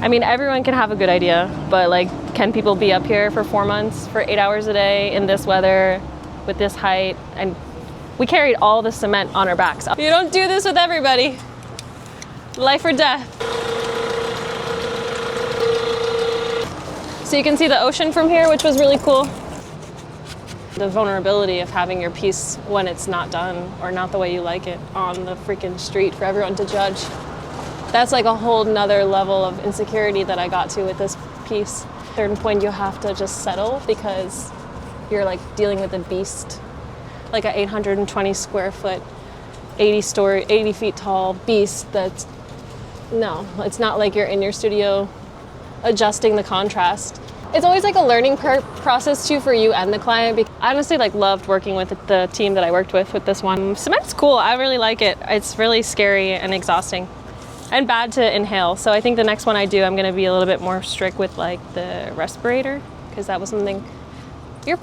I mean, everyone can have a good idea, but like, can people be up here for 4 months, for 8 hours a day, in this weather, with this height? And we carried all the cement on our backs. You don't do this with everybody. Life or death. So you can see the ocean from here, which was really cool. The vulnerability of having your piece when it's not done or not the way you like it on the freaking street for everyone to judge. That's like a whole nother level of insecurity that I got to with this piece. At a certain point you have to just settle because you're like dealing with a beast, like an 820 square foot, 80 feet tall beast that's, no, it's not like you're in your studio adjusting the contrast. It's always like a learning process too for you and the client. I honestly like loved working with the team that I worked with this one. Cement's cool, I really like it. It's really scary and exhausting and bad to inhale. So I think the next one I do, I'm gonna be a little bit more strict with like the respirator, because that was something,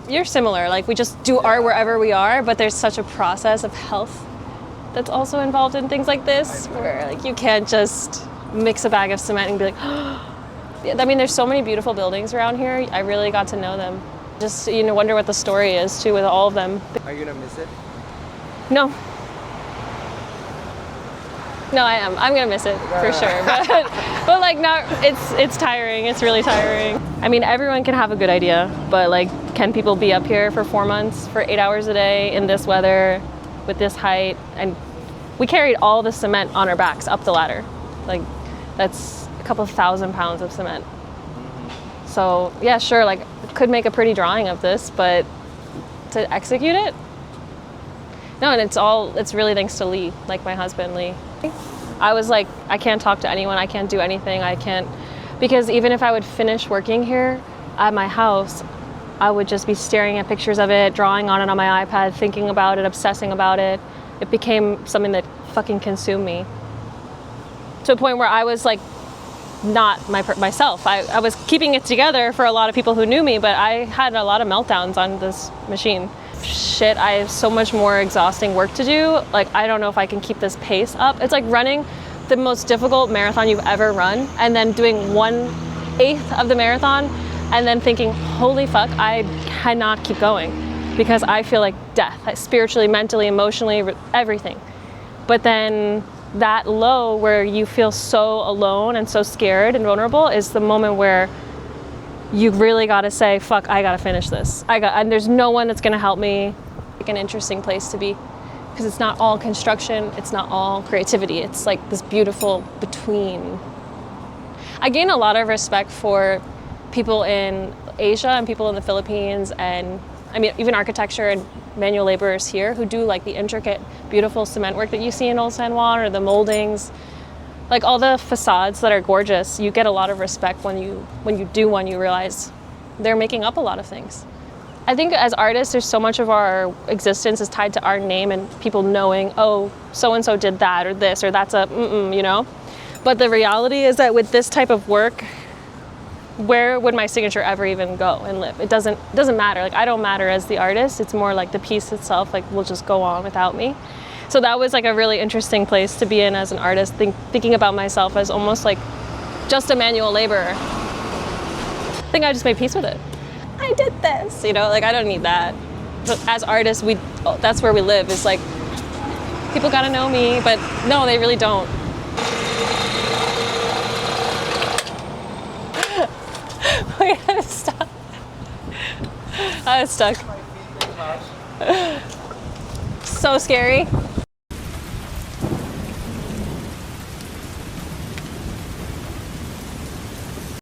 you're similar. Like we just do art wherever we are, but there's such a process of health that's also involved in things like this, where like you can't just mix a bag of cement and be like, oh. I mean, there's so many beautiful buildings around here. I really got to know them. Just, you know, wonder what the story is too with all of them. Are you gonna miss it? No. No, I am. I'm gonna miss it for sure. But like, not. It's tiring. It's really tiring. I mean, everyone can have a good idea, but like, can people be up here for 4 months, for 8 hours a day, in this weather, with this height? And we carried all the cement on our backs up the ladder. Like, that's a couple thousand pounds of cement. So yeah, sure, like could make a pretty drawing of this, but to execute it, no. And it's really thanks to Lee, like my husband Lee. I was like, I can't talk to anyone, I can't do anything, I can't, because even if I would finish working here at my house, I would just be staring at pictures of it, drawing on it on my iPad, thinking about it, obsessing about it. It became something that fucking consumed me, to a point where I was like not myself. I was keeping it together for a lot of people who knew me, but I had a lot of meltdowns on this machine. Shit, I have so much more exhausting work to do. Like, I don't know if I can keep this pace up. It's like running the most difficult marathon you've ever run and then doing 1/8 of the marathon and then thinking, holy fuck, I cannot keep going because I feel like death, like spiritually, mentally, emotionally, everything. But then that low where you feel so alone and so scared and vulnerable is the moment where you really got to say, fuck, I got to finish this. And there's no one that's going to help me. Like an interesting place to be, because it's not all construction, it's not all creativity. It's like this beautiful between. I gain a lot of respect for people in Asia and people in the Philippines, and I mean, even architecture and manual laborers here who do like the intricate, beautiful cement work that you see in Old San Juan, or the moldings, like all the facades that are gorgeous. You get a lot of respect when you do one. You realize they're making up a lot of things. I think as artists, there's so much of our existence is tied to our name and people knowing, oh, so-and-so did that or this or that's a you know? But the reality is that with this type of work, where would my signature ever even go and live? It doesn't matter. Like, I don't matter as the artist. It's more like the piece itself, like, will just go on without me. So that was like a really interesting place to be in as an artist, thinking about myself as almost like just a manual laborer. I think I just made peace with it. I did this, you know, like I don't need that. But as artists, that's where we live. It's like, people gotta know me, but no, they really don't. We gotta stop. I was stuck. So scary.